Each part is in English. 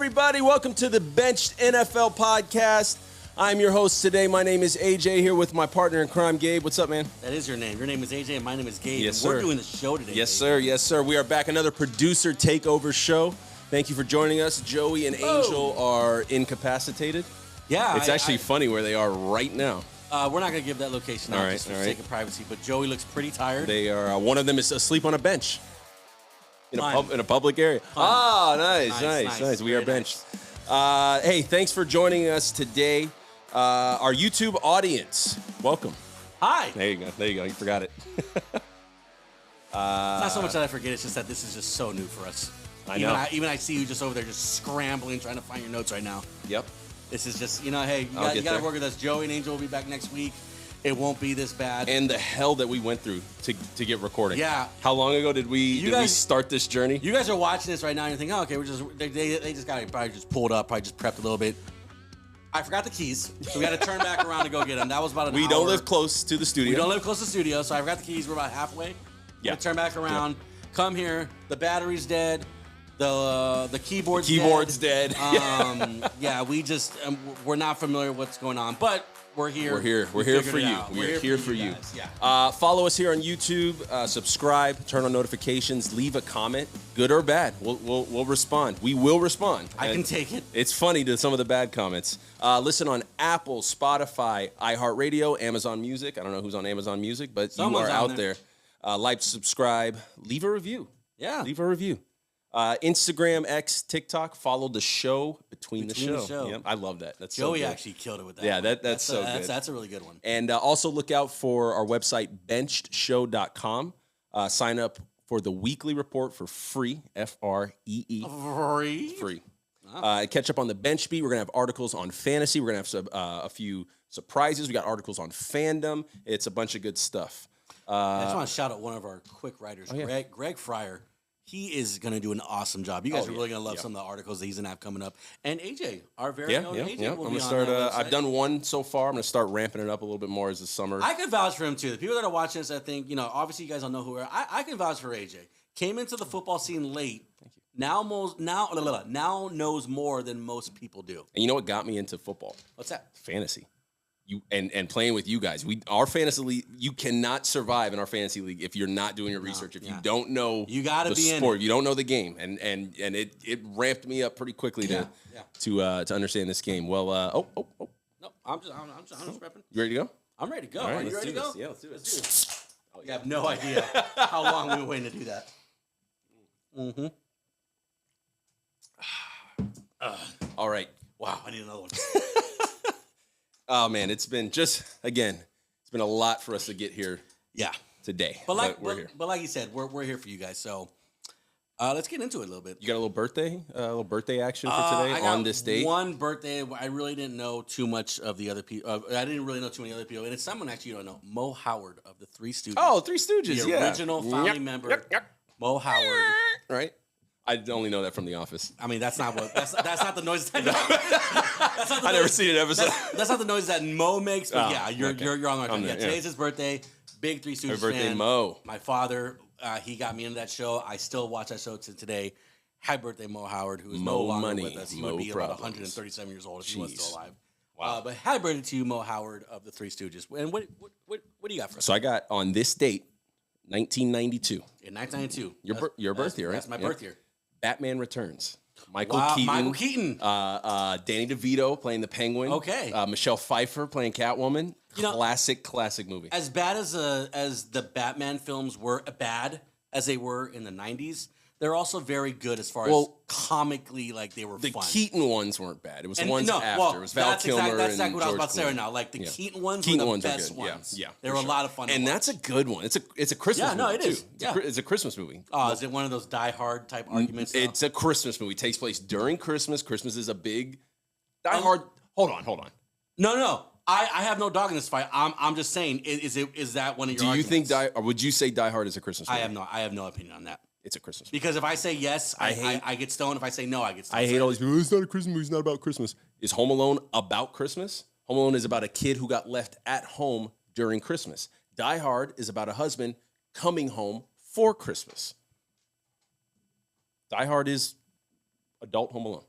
everybody? Welcome to the Benched NFL podcast. I'm your host today. My name is AJ, here with my partner in crime, Gabe. What's up, man? That is your name. Your name is AJ, and my name is Gabe. Yes, We're sir. doing the show today. Yes, sir. Yes, sir. We are back. Another producer takeover show. Thank you for joining us. Joey and Angel are incapacitated. Yeah. It's actually funny where they are right now. We're not going to give that location out just for the sake of privacy, but Joey looks pretty tired. They are. One of them is asleep on a bench in a public area. Ah, nice. We are benched. Nice. Hey, thanks for joining us today. Our YouTube audience, welcome. Hi. There you go. You forgot it. It's not so much that I forget. It's just that this is just so new for us. I know. Even I see you just over there just scrambling, trying to find your notes right now. Yep. This is just, hey, you got to work with us. Joey and Angel will be back next week. It won't be this bad. And the hell that we went through to get recording. Yeah. How long ago did we start this journey? You guys are watching this right now and you're thinking, oh, okay, they just got it probably just pulled up, probably just prepped a little bit. I forgot the keys, so we got to turn back around to go get them. That was about an hour. We don't live close to the studio. We don't live close to the studio, so I forgot the keys. We're about halfway. Yeah. Turn back around. Come here. The battery's dead. The keyboard's dead. Yeah, we just we're not familiar with what's going on, but we're here. We're here for you. We're here for you. Yeah. Follow us here on YouTube. Subscribe. Turn on notifications. Leave a comment, good or bad. We'll respond. We will respond. I can take it. It's funny to some of the bad comments. Listen on Apple, Spotify, iHeartRadio, Amazon Music. I don't know who's on Amazon Music, but Someone's you are out there. Like, subscribe, leave a review. Yeah. Leave a review. Instagram, X, TikTok. Follow the show between the show. Yep, I love that. That's Joey so good. actually killed it with that. Yeah, one. that's so good. That's a really good one. And also look out for our website, benchedshow.com. Sign up for the weekly report for free, Free. Free. Wow. Catch up on the Bench Beat. We're going to have articles on fantasy. We're going to have a few surprises. We got articles on fandom. It's a bunch of good stuff. I just want to shout out one of our quick writers, Greg Fryer. He is going to do an awesome job. You guys are really going to love some of the articles that he's going to have coming up. And AJ, our very own AJ will be on that website. I've done one so far. I'm going to start ramping it up a little bit more as the summer. I can vouch for him, too. The people that are watching this, I think, obviously you guys don't know who we are. I can vouch for AJ. Came into the football scene late. Thank you. Now knows more than most people do. And you know what got me into football? What's that? Fantasy. And playing with you guys. Our fantasy league, you cannot survive in our fantasy league if you're not doing your research. If you don't know you gotta the be sport, in it. you don't know the game. And it ramped me up pretty quickly to understand this game. Well, No, I'm just repping. You ready to go? I'm ready to go. All right, Are you ready to go? Yeah, let's do this. Oh, you have no idea how long we've been waiting to do that. Mm-hmm. All right. Wow, I need another one. Oh, man, it's been a lot for us to get here today. But we're here. But like you said, we're here for you guys. So let's get into it a little bit. You got a little birthday action for today on this date? One birthday. I really didn't know too much of the other people. I didn't really know too many other people. And it's someone actually you don't know. Mo Howard of the Three Stooges. Oh, Three Stooges, the original founding member. Mo Howard. Right? I only know that from The Office. I mean, that's not the noise. I never seen an episode. That's not the noise that Mo makes. But you're on the right. There, today's his birthday. Big Three Stooges Happy birthday, fan. Mo. My father, he got me into that show. I still watch that show to today. Happy birthday, Mo Howard, who is no longer with us. He would be about 137 years old if he was still alive. Wow. But happy birthday to you, Mo Howard of the Three Stooges. And what do you got for us? So I got on this date, 1992. In 1992. Your birth year, right? That's my birth year. Batman Returns. Michael Keaton. Danny DeVito playing the Penguin. Okay. Michelle Pfeiffer playing Catwoman. Classic movie. As bad as the Batman films were bad as they were in the 90s, they're also very good as far as comically, like they were fun. The Keaton ones weren't bad. It was the ones after. It was Val Kilmer that's exactly and what I was about George to say right Clooney. now. Like the Keaton ones were the best ones. Yeah, they were a lot of fun. And that's a good one. It's a Christmas movie. It is. Too. It's a Christmas movie. Oh, is it one of those Die Hard type arguments? It's a Christmas movie. It takes place during Christmas. Christmas is a big Die Hard. Hold on. No. I have no dog in this fight. I'm just saying. Is that one of your? Do you arguments? think or would you say Die Hard is a Christmas movie? I have no opinion on that. It's a Christmas movie. Because if I say yes, I get stoned. If I say no, I get stoned. I hate all these people. It's not a Christmas movie. It's not about Christmas. Is Home Alone about Christmas? Home Alone is about a kid who got left at home during Christmas. Die Hard is about a husband coming home for Christmas. Die Hard is adult Home Alone.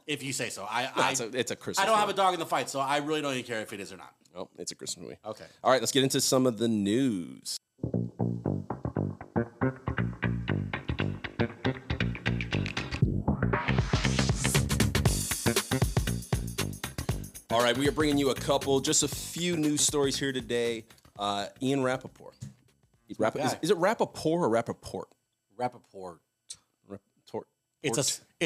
If you say so. It's a Christmas I don't movie. have a dog in the fight, so I really don't even care if it is or not. Oh, it's a Christmas movie. Okay. All right, let's get into some of the news. All right, we are bringing you just a few news stories here today. Ian Rappaport. Is it Rappaport or Rappaport? Rappaport. It's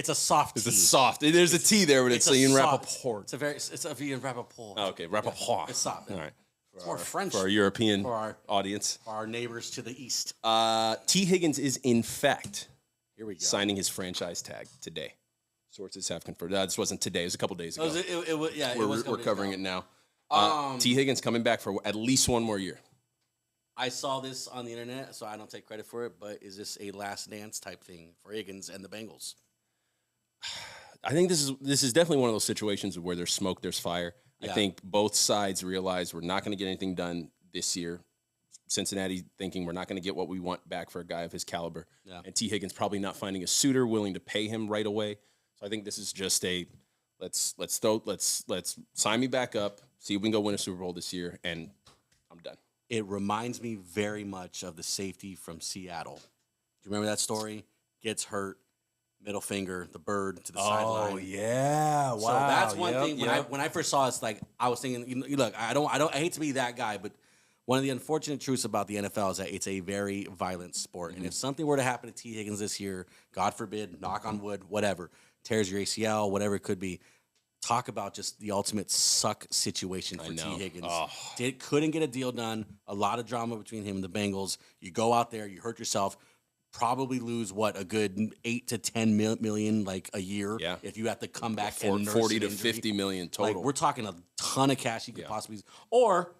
a soft T. It's a soft. There's a T there, but it's Ian Rappaport. It's a Ian Rappaport. Oh, okay, Rappaport. Yeah, it's soft. All right. It's more French. For our European audience. For our neighbors to the east. T. Higgins is, in fact, here we go, signing his franchise tag today. Sources have confirmed. This wasn't today. It was a couple days ago. We're covering it now. T. Higgins coming back for at least one more year. I saw this on the internet, so I don't take credit for it, but is this a last dance type thing for Higgins and the Bengals? I think this is definitely one of those situations where there's smoke, there's fire. Yeah. I think both sides realize we're not going to get anything done this year. Cincinnati thinking we're not going to get what we want back for a guy of his caliber. Yeah. And T. Higgins probably not finding a suitor willing to pay him right away. So I think this is just a let's sign me back up, see if we can go win a Super Bowl this year, and I'm done. It reminds me very much of the safety from Seattle. Do you remember that story? Gets hurt, middle finger, the bird to the sideline. Oh yeah, wow. So that's one thing. When I first saw it, it's like I was thinking, look, I hate to be that guy, but one of the unfortunate truths about the NFL is that it's a very violent sport, and if something were to happen to T. Higgins this year, God forbid, knock on wood, whatever, tears your ACL, whatever it could be. Talk about just the ultimate suck situation for T. Higgins. Oh. Couldn't get a deal done. A lot of drama between him and the Bengals. You go out there, you hurt yourself, probably lose a good 8 to 10 million like a year. Yeah. If you have to come back and nurse 40 to 50 million total. Like, we're talking a ton of cash you could possibly. Or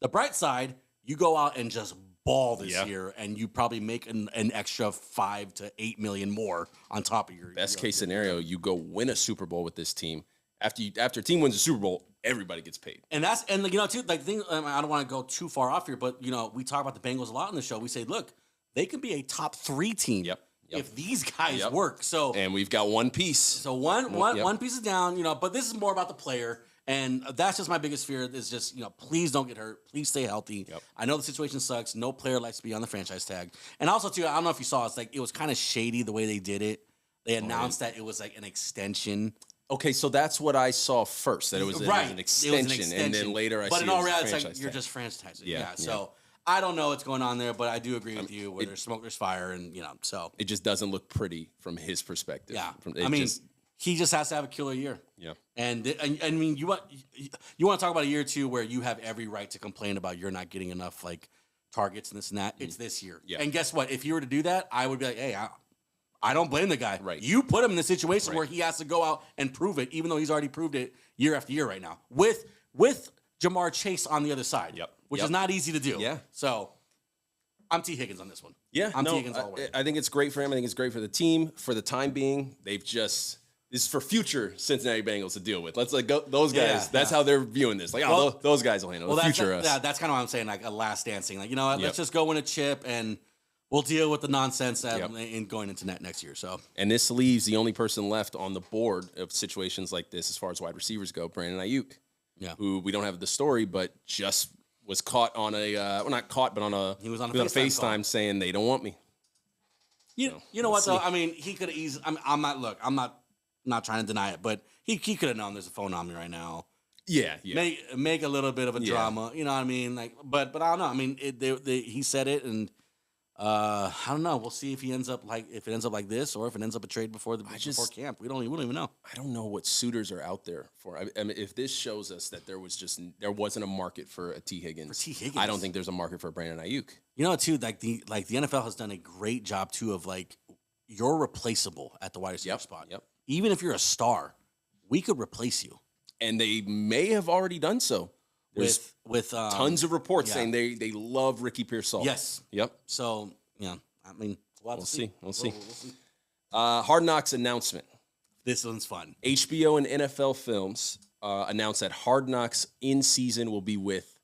the bright side, you go out and just ball this year, and you probably make an extra 5 to 8 million more on top of your best case scenario. You go win a Super Bowl with this team. After a team wins a Super Bowl, everybody gets paid. And too, like, thing, I don't want to go too far off here, but we talk about the Bengals a lot on the show. We say, look, they can be a top 3 team if these guys work. So, and we've got one piece. So one piece is down, but this is more about the player. And that's just my biggest fear is just, please don't get hurt. Please stay healthy. Yep. I know the situation sucks. No player likes to be on the franchise tag. And also, too, I don't know if you saw, it was kind of shady the way they did it. They announced that it was like an extension. Okay, so that's what I saw first, that it was an extension. And then later I see it was franchise. But in all reality, it's like you're just franchising. Yeah. So I don't know what's going on there, but I do agree with you where there's smoke, there's fire, and, so. It just doesn't look pretty from his perspective. Yeah. He just has to have a killer year. Yeah. And I mean, you want to talk about a year or two where you have every right to complain about you're not getting enough, targets and this and that. It's this year. Yeah. And guess what? If you were to do that, I would be like, hey, I don't blame the guy. Right. You put him in the situation where he has to go out and prove it, even though he's already proved it year after year right now. With Jamar Chase on the other side. Yep. Which is not easy to do. Yeah. So I'm T. Higgins on this one. Yeah. I'm T. Higgins all the way. I think it's great for him. I think it's great for the team. For the time being, this is for future Cincinnati Bengals to deal with. Let's go those guys. Yeah, that's how they're viewing this. Those guys will handle it. Future us. That's kind of what I'm saying, like a last dancing. Like, let's just go win a chip and we'll deal with the nonsense in going into next year. So, and this leaves the only person left on the board of situations like this as far as wide receivers go, Brandon Ayuk. Yeah. Who we don't have the story, but just was caught on not caught, but he was on a FaceTime saying they don't want me. You know what, though? I mean, he could have easily. I'm not trying to deny it, but he could have known there's a phone on me right now. Yeah. Make a little bit of a drama. You know what I mean? But I don't know. I mean, he said it, and I don't know. We'll see if it ends up like this, or if it ends up a trade before camp. We don't even know. I don't know what suitors are out there for. I mean, if this shows us that there wasn't a market for a T. Higgins. I don't think there's a market for Brandon Ayuk. Too, the NFL has done a great job too of you're replaceable at the wide receiver spot. Yep. Even if you're a star, we could replace you. And they may have already done so. There's with tons of reports saying they love Ricky Pearsall. Yes. Yep. So, I mean, we'll see. We'll see. Hard Knocks announcement. This one's fun. HBO and NFL Films announced that Hard Knocks in season will be with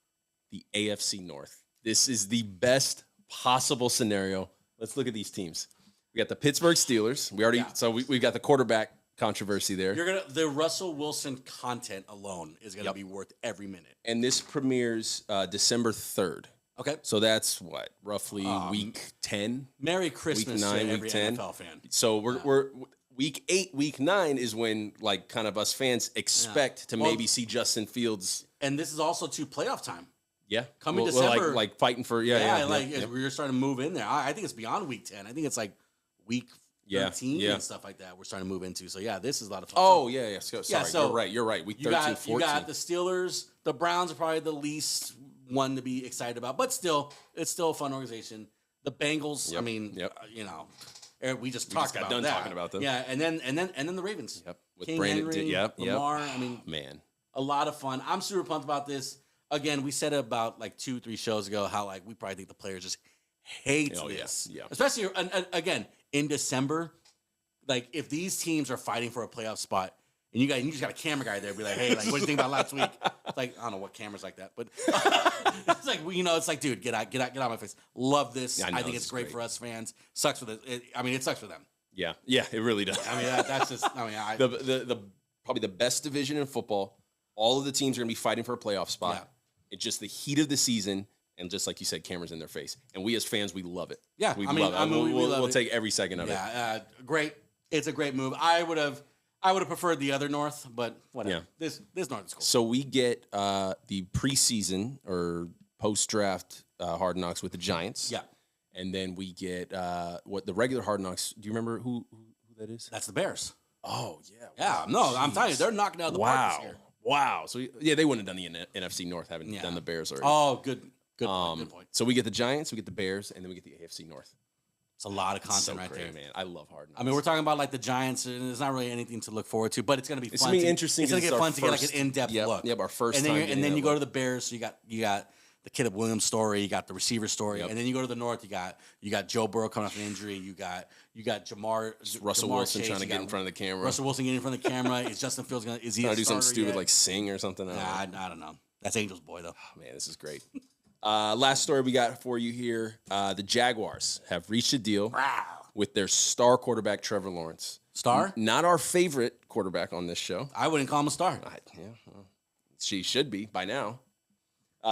the AFC North. This is the best possible scenario. Let's look at these teams. We got the Pittsburgh Steelers. We've got the quarterback controversy there. The Russell Wilson content alone is gonna be worth every minute. And this premieres December 3rd. Okay. So that's what, roughly week 10? Merry Christmas week 9, to every week 10. NFL fan. So we're week 8, week 9 is when like kind of us fans expect to maybe see Justin Fields. And this is also to playoff time. Yeah. Coming December. Like fighting for we're starting to move in there. I think it's beyond week 10. I think it's like week 13 and stuff like that we're starting to move into. So, this is a lot of fun. Oh, yeah. Sorry, you're right. Week 13, 14. You got the Steelers. The Browns are probably the least one to be excited about. But still, it's still a fun organization. The Bengals, we just talked about that. Talking about them. Yeah, and then the Ravens. Yep. With King Brandon, Henry, Lamar. Man. A lot of fun. I'm super pumped about this. Again, we said it about like 2-3 shows ago how like we probably think the players just hate this. Yeah. Especially again in December. Like if these teams are fighting for a playoff spot and you just got a camera guy there be like, hey, like what do you think about last week? It's like I don't know what cameras like that, but it's like it's like, dude, get out my face. Love this. I think it's great for us fans. Sucks for it sucks for them. Yeah, it really does. I mean that's just the probably the best division in football. All of the teams are going to be fighting for a playoff spot. Yeah. It's just the heat of the season, and just like you said, cameras in their face. And we as fans, we love it. Yeah, we love it. We'll take every second of it. Yeah, great. It's a great move. I would have preferred the other North, but whatever. Yeah. This North is cool. So we get the preseason or post-draft Hard Knocks with the Giants. Yeah. And then we get the regular Hard Knocks. Do you remember who that is? That's the Bears. Oh, yeah. Yeah, no, I'm telling you, they're knocking out the park this year. Wow. So, they wouldn't have done the NFC North, having done the Bears already. Oh, good point. So we get the Giants, we get the Bears, and then we get the AFC North. It's a lot of content there. Man. I love Hard Knocks. I mean, we're talking about like the Giants, and there's not really anything to look forward to, but it's going to be fun. It's going to be interesting. It's going to get fun to get like an in-depth look. Yep, our first and time. And then you go to the Bears, so you got the Caleb Williams story, you got the receiver story, and then you go to the North, you got Joe Burrow coming off an injury, you got Russell Wilson Chase, trying to get in front of the camera. Russell Wilson getting in front of the camera. Is Justin Fields going to do something stupid like sing or something? I don't know. That's Angels boy though. Oh, man, this is great. Last story we got for you here: the Jaguars have reached a deal with their star quarterback Trevor Lawrence. Star? Not our favorite quarterback on this show. I wouldn't call him a star. She should be by now.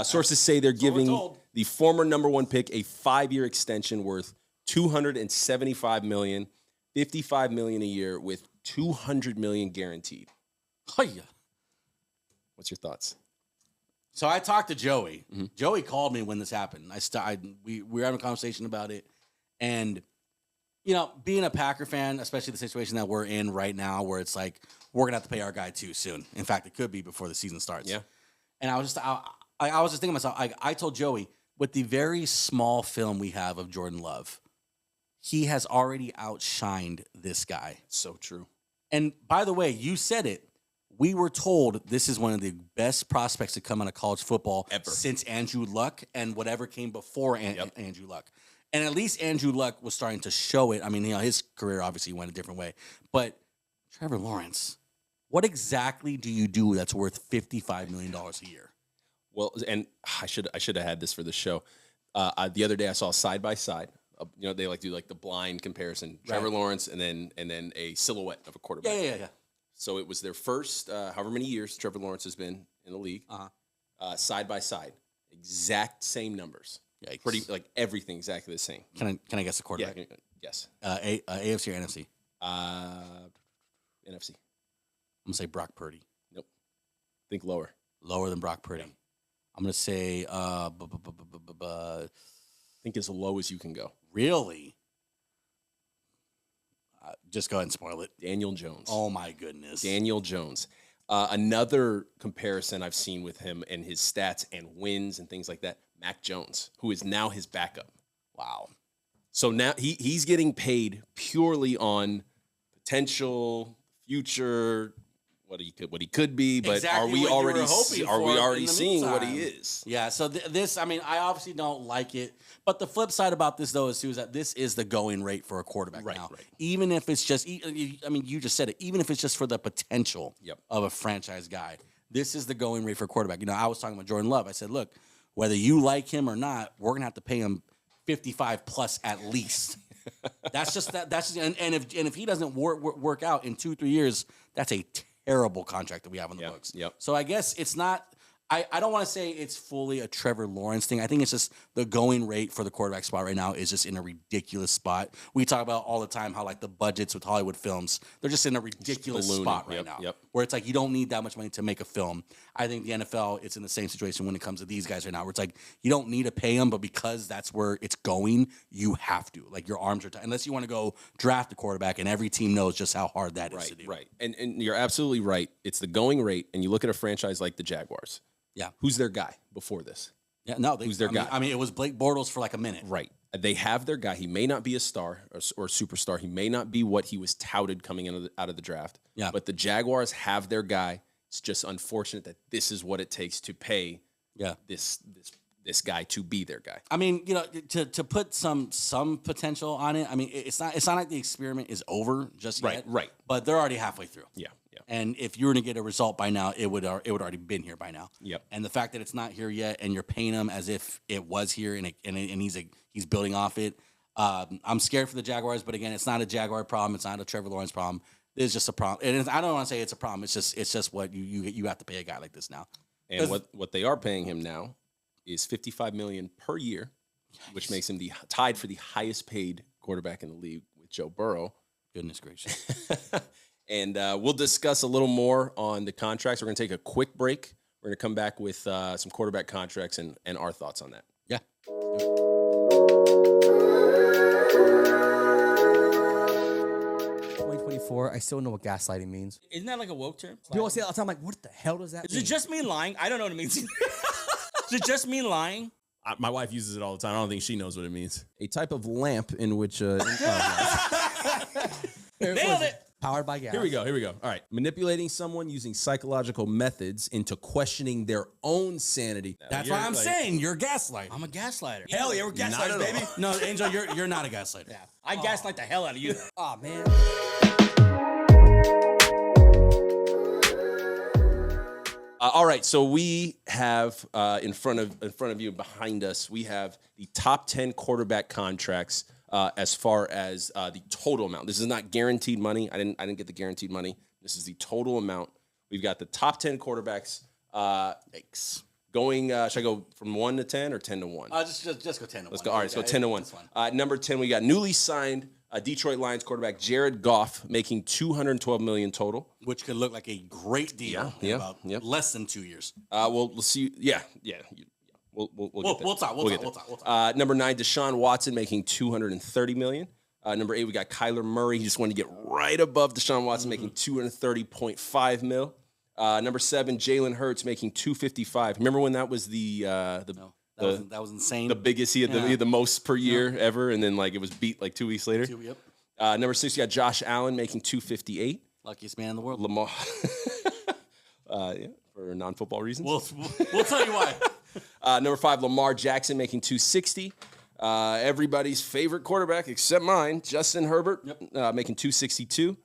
Sources say they're giving the former number 1 pick a 5-year extension worth $275 million, $55 million a year with $200 million guaranteed. Oh, yeah. What's your thoughts? So I talked to Joey. Mm-hmm. Joey called me when this happened. We were having a conversation about it, and being a Packer fan, especially the situation that we're in right now, where it's like we're gonna have to pay our guy too soon. In fact, it could be before the season starts. Yeah. And I was just thinking to myself. I told Joey, with the very small film we have of Jordan Love, he has already outshined this guy. So true. And by the way, you said it. We were told this is one of the best prospects to come out of college football ever since Andrew Luck and whatever came before Andrew Luck. And at least Andrew Luck was starting to show it. I mean, his career obviously went a different way. But Trevor Lawrence, what exactly do you do that's worth $55 million a year? Well, and I should have had this for the show. The other day I saw side by side. They like do like the blind comparison. Trevor Lawrence and then a silhouette of a quarterback. Yeah. So it was their first, however many years Trevor Lawrence has been in the league, side by side, exact same numbers. Yikes. Pretty like everything exactly the same. Can I guess the quarterback? Yeah, yes. AFC or NFC? NFC. I'm gonna say Brock Purdy. Nope. Think lower. Lower than Brock Purdy. Yeah. I'm gonna say think as low as you can go. Really? Just go ahead and spoil it. Daniel Jones. Oh my goodness. Daniel Jones. Another comparison I've seen with him and his stats and wins and things like that. Mac Jones, who is now his backup. Wow. So now he's getting paid purely on potential, future, what he could be, but exactly are we already seeing what he is? Yeah. So this, I mean, I obviously don't like it, but the flip side about this though is that this is the going rate for a quarterback now. Right. Even if it's just, I mean, you just said it. Even if it's just for the potential of a franchise guy, this is the going rate for a quarterback. I was talking about Jordan Love. I said, look, whether you like him or not, we're gonna have to pay him 55 plus at least. That's just that. That's just, and if he doesn't work out in 2-3 years, that's a terrible contract that we have on the books. Yep. So I guess it's not. I don't want to say it's fully a Trevor Lawrence thing. I think it's just the going rate for the quarterback spot right now is just in a ridiculous spot. We talk about all the time how like the budgets with Hollywood films, they're just in a ridiculous spot right now. Where it's like you don't need that much money to make a film. I think the NFL, it's in the same situation when it comes to these guys right now, where it's like you don't need to pay them, but because that's where it's going, you have to. Like your arms are tight. Unless you want to go draft a quarterback, and every team knows just how hard that is to do. Right. And you're absolutely right. It's the going rate, and you look at a franchise like the Jaguars. Yeah. Who's their guy before this? Yeah, no. Who's their guy? I mean, it was Blake Bortles for like a minute. Right. They have their guy. He may not be a star or superstar. He may not be what he was touted coming out of the draft. Yeah. But the Jaguars have their guy. It's just unfortunate that this is what it takes to pay this guy to be their guy. I mean, you know, to put some potential on it. I mean, it's not like the experiment is over just yet. Right. But they're already halfway through. Yeah. And if you were to get a result by now, it would already been here by now. Yep. And the fact that it's not here yet, and you're paying him as if it was here, and he's building off it. I'm scared for the Jaguars, but again, it's not a Jaguar problem. It's not a Trevor Lawrence problem. It's just a problem. And I don't want to say it's a problem. It's just what you have to pay a guy like this now. And what they are paying him now is $55 million per year, which makes him tied for the highest paid quarterback in the league with Joe Burrow. Goodness gracious. And we'll discuss a little more on the contracts. We're going to take a quick break. We're going to come back with some quarterback contracts and our thoughts on that. Yeah. 2024, I still know what gaslighting means. Isn't that like a woke term? People say it all the time, like, what the hell does that mean? Does it just mean lying? I don't know what it means. Does it just mean lying? My wife uses it all the time. I don't think she knows what it means. A type of lamp in which... Nailed it. Powered by gas. Here we go. All right. Manipulating someone using psychological methods into questioning their own sanity. That's why I'm saying you're gaslighting. I'm a gaslighter. Hell yeah, we're gaslighters, baby. No, Angel, you're not a gaslighter. Yeah. I gaslight the hell out of you. Oh, man. All right, so we have in front of you, behind us, we have the top 10 quarterback contracts as far as the total amount. This is not guaranteed money. I didn't get the guaranteed money. This is the total amount. We've got the top 10 quarterbacks. Going, should I go from 1 to 10 or 10 to 1? Just go 10 to 1. Let's go. All right, so 10 to 1. Number 10, we got newly signed Detroit Lions quarterback Jared Goff, making $212 million total, which could look like a great deal in about less than 2 years. We'll see. Yeah. We'll get there. We'll talk. Number 9, Deshaun Watson making $230 million. Number 8, we got Kyler Murray. He just wanted to get right above Deshaun Watson, making $230.5 million. Number 7, Jalen Hurts making $255. Remember when that was that was insane. The biggest. He had the most per year ever, and then like it was beat like 2 weeks later. Number 6, you got Josh Allen making $258. Luckiest man in the world. Lamar. For non-football reasons. We'll tell you why. Number 5, Lamar Jackson making $260. Everybody's favorite quarterback except mine, Justin Herbert, making $262.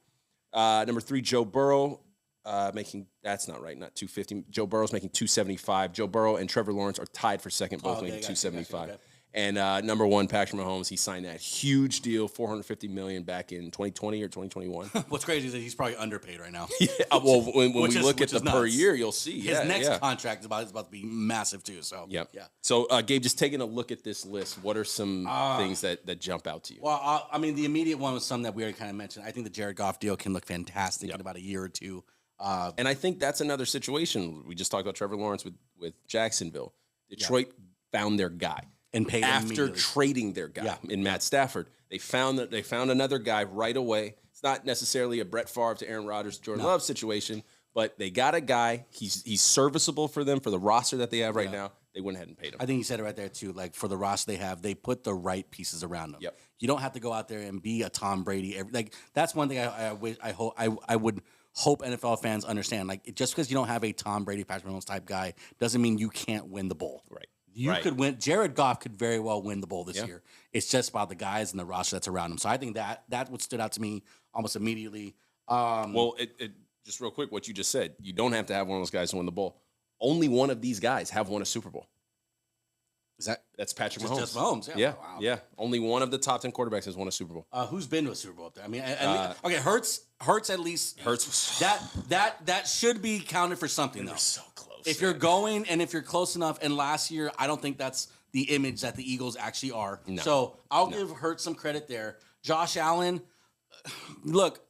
Number 3, Joe Burrow. That's not right, not $250. Joe Burrow's making $275. Joe Burrow and Trevor Lawrence are tied for second, both making $275. Okay. And number 1, Patrick Mahomes, he signed that huge deal, $450 million back in 2020 or 2021. What's crazy is that he's probably underpaid right now. Well, when we look at the per year, you'll see. His next contract is about to be massive too. So yeah. So Gabe, just taking a look at this list, what are some things that jump out to you? Well, I mean, the immediate one was something that we already kind of mentioned. I think the Jared Goff deal can look fantastic in about a year or two. And I think that's another situation. We just talked about Trevor Lawrence with Jacksonville. Detroit found their guy and paid after trading their guy in Matt Stafford. They found another guy right away. It's not necessarily a Brett Favre to Aaron Rodgers, Jordan Love situation, but they got a guy. He's serviceable for them for the roster that they have right now. They went ahead and paid him. I think you said it right there too. Like for the roster they have, they put the right pieces around them. Yep. You don't have to go out there and be a Tom Brady. That's one thing I would hope NFL fans understand. Like just because you don't have a Tom Brady, Patrick Mahomes type guy doesn't mean you can't win the bowl. Right. You could win. Jared Goff could very well win the bowl this year. It's just about the guys and the roster that's around him. So I think that what stood out to me almost immediately. It just real quick, what you just said, you don't have to have one of those guys to win the bowl. Only one of these guys have won a Super Bowl. That's Patrick Mahomes? Just Mahomes. Yeah, Wow. yeah. Only one of the top 10 quarterbacks has won a Super Bowl. Who's been to a Super Bowl up there? I mean, okay, Hurts at least. Hurts. That should be counted for something though. So close. If you're going and if you're close enough, and last year I don't think that's the image that the Eagles actually are. No. So I'll give Hurts some credit there. Josh Allen, look,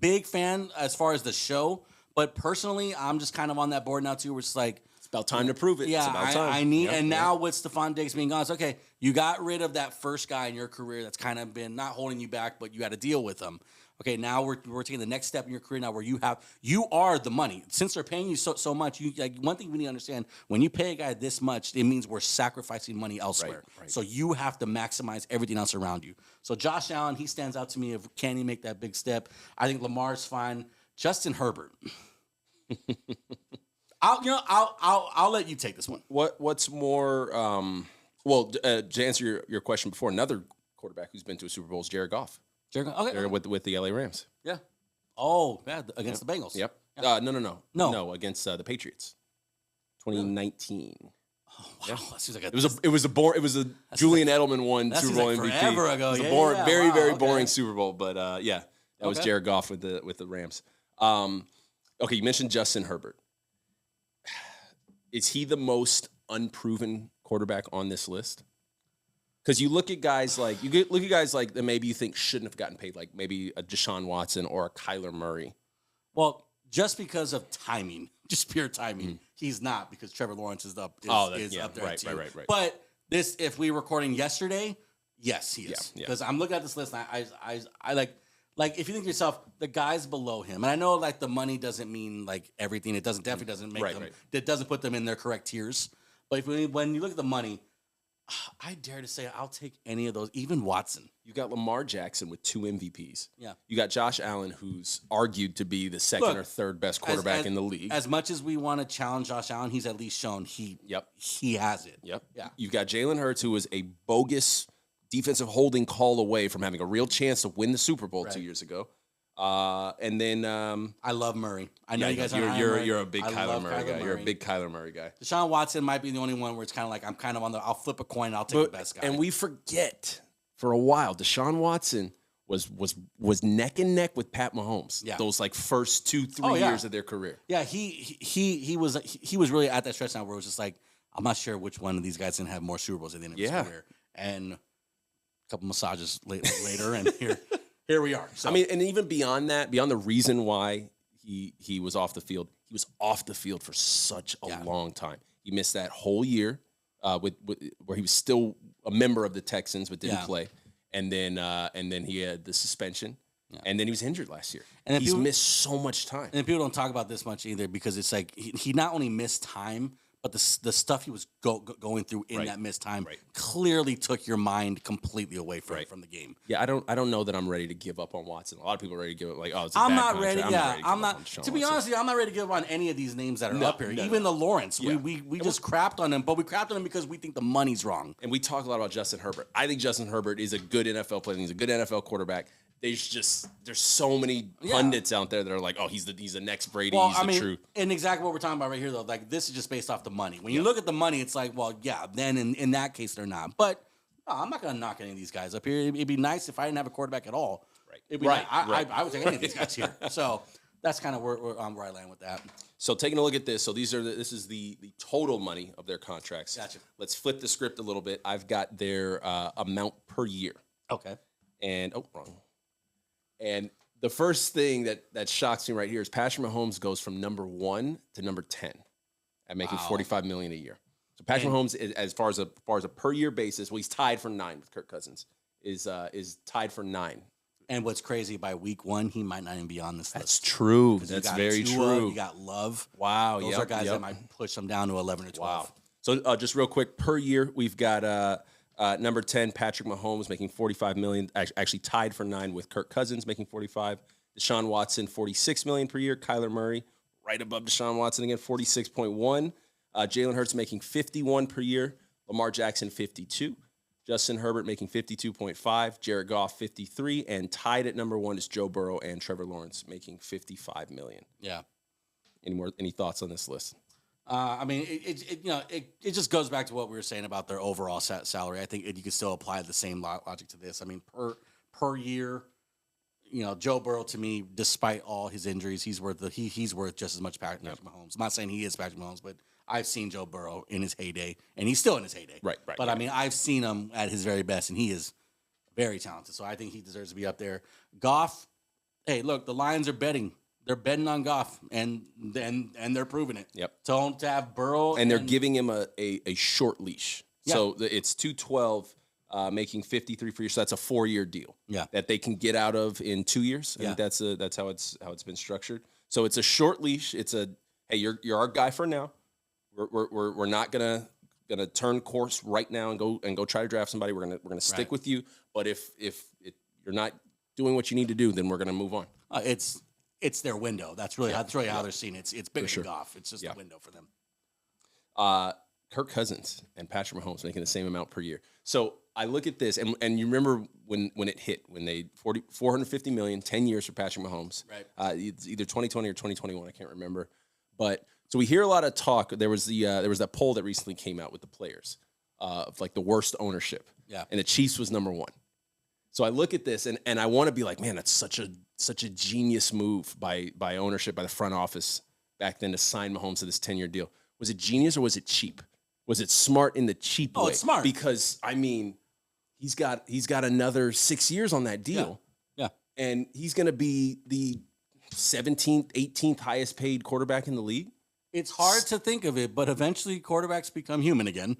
big fan as far as the show, but personally, I'm just kind of on that board now too. Where it's like, It's about time to prove it. yeah, it's about time. I need, and now with Stephon Diggs being gone, it's okay. You got rid of that first guy in your career that's kind of been not holding you back, but you got to deal with him. Okay, now we're taking the next step in your career now where you are the money. Since they're paying you so much, one thing we need to understand, when you pay a guy this much, it means we're sacrificing money elsewhere. Right. So you have to maximize everything else around you. So Josh Allen, he stands out to me of can he make that big step? I think Lamar's fine. Justin Herbert. I'll let you take this one. What's more? To answer your question before, another quarterback who's been to a Super Bowl is Jared Goff. Okay. With the LA Rams. Yeah. Oh, yeah, against the Bengals. Yep. Yeah. No, against the Patriots. 2019. Oh, wow. That seems like It was a Julian Edelman won Super Bowl MVP. Forever ago. It was a very okay. boring Super Bowl, but that was Jared Goff with the Rams. Okay, you mentioned Justin Herbert. Is he the most unproven quarterback on this list? Because you look at guys like that maybe you think shouldn't have gotten paid, like maybe a Deshaun Watson or a Kyler Murray. Well, just because of timing, just pure timing, he's not, because Trevor Lawrence is up there right, too. Right. But this, if we were recording yesterday, yes, he is. Yeah. Because I'm looking at this list and I like if you think to yourself, the guys below him, and I know like the money doesn't mean like everything. It definitely doesn't make them. It doesn't put them in their correct tiers. But when you look at the money, I dare to say I'll take any of those, even Watson. You got Lamar Jackson with 2 MVPs. Yeah. You got Josh Allen, who's argued to be the second or third best quarterback in the league. As much as we want to challenge Josh Allen, he's at least shown he has it. Yep. Yeah. You've got Jalen Hurts, who was a bogus defensive holding call away from having a real chance to win the Super Bowl 2 years ago. And then I love Murray. I know you guys you're a big Kyler Murray guy. You're a big Kyler Murray guy. Deshaun Watson might be the only one where it's kind of like I'm kind of on I'll flip a coin. I'll take the best guy. And we forget for a while Deshaun Watson was neck and neck with Pat Mahomes. Yeah. Those like first 2-3 years of their career. Yeah, he was really at that stretch now where it was just like I'm not sure which one of these guys can have more Super Bowls at the end of his career. And a couple massages later, and here we are. So. I mean, and even beyond that, beyond the reason why he was off the field, he was off the field for such a long time. He missed that whole year with where he was still a member of the Texans but didn't play, and then he had the suspension, and then he was injured last year. And he's missed so much time. And people don't talk about this much either because it's like he not only missed time, but the stuff he was going through in that missed time clearly took your mind completely away from the game. Yeah, I don't know that I'm ready to give up on Watson. A lot of people are ready to give up. Like, oh, it's I'm bad not contract. ready. I'm not. To be honest with you, I'm not ready to give up on any of these names that are up here. Even the Lawrence, we just crapped on him, but we crapped on him because we think the money's wrong. And we talk a lot about Justin Herbert. I think Justin Herbert is a good NFL player. He's a good NFL quarterback. There's so many pundits out there that are like, oh, he's the next Brady. Well, he's the truth. And exactly what we're talking about right here, though. Like, this is just based off the money. When you look at the money, it's like, well, yeah, then in that case, they're not. But I'm not going to knock any of these guys up here. It'd be nice if I didn't have a quarterback at all. Right. It'd be nice. I would take any of these guys here. So that's kind of where I land with that. So taking a look at this, so this is the total money of their contracts. Gotcha. Let's flip the script a little bit. I've got their amount per year. Okay. And wrong. And the first thing that shocks me right here is Patrick Mahomes goes from number 1 to number 10 at making $45 million a year. So Patrick Mahomes, as far as a per year basis, well, he's tied for 9 with Kirk Cousins. Is tied for 9. And what's crazy, by week 1, he might not even be on this list. That's true. That's very true. You got Love. Wow. Those are guys that might push them down to 11 or 12. Wow. So just real quick, per year, we've got number 10, Patrick Mahomes, making $45 million, actually tied for 9 with Kirk Cousins, making $45. Deshaun Watson, $46 million per year. Kyler Murray, right above Deshaun Watson again, $46.1. Jalen Hurts making $51 per year. Lamar Jackson, $52. Justin Herbert making $52.5. Jared Goff, $53. And tied at number 1 is Joe Burrow and Trevor Lawrence making $55 million. Yeah. Any thoughts on this list? I mean, it just goes back to what we were saying about their overall salary. I think you could still apply the same logic to this. I mean, per year, Joe Burrow, to me, despite all his injuries, he's worth just as much Patrick Mahomes. I'm not saying he is Patrick Mahomes, but I've seen Joe Burrow in his heyday, and he's still in his heyday. Right. But I mean, I've seen him at his very best, and he is very talented. So I think he deserves to be up there. Goff, hey, look, the Lions are betting. They're betting on Goff, and they're proving it. Yep. To have Burrow, and they're giving him a short leash. Yeah. So it's 212, making 53 for you. So that's a 4-year deal. Yeah. That they can get out of in 2 years. I think that's how it's been structured. So it's a short leash. It's a hey, you're our guy for now. We're not gonna turn course right now and go try to draft somebody. We're gonna stick with you. But if you're not doing what you need to do, then we're gonna move on. It's their window. That's really how they're seeing it. It's bigger than Goff. It's just a window for them. Kirk Cousins and Patrick Mahomes making the same amount per year. So I look at this, and you remember when it hit, when they $450 million, 10 years for Patrick Mahomes. Right. It's either 2020 or 2021. I can't remember. But so we hear a lot of talk. There was that poll that recently came out with the players of like the worst ownership. Yeah. And the Chiefs was number 1. So I look at this and I want to be like, man, that's such a genius move by ownership, by the front office back then to sign Mahomes to this 10-year deal. Was it genius or was it cheap? Was it smart in the cheap way? Oh, it's smart. Because I mean, he's got another 6 years on that deal. Yeah. And he's going to be the 17th, 18th highest paid quarterback in the league. It's hard to think of it, but eventually quarterbacks become human again.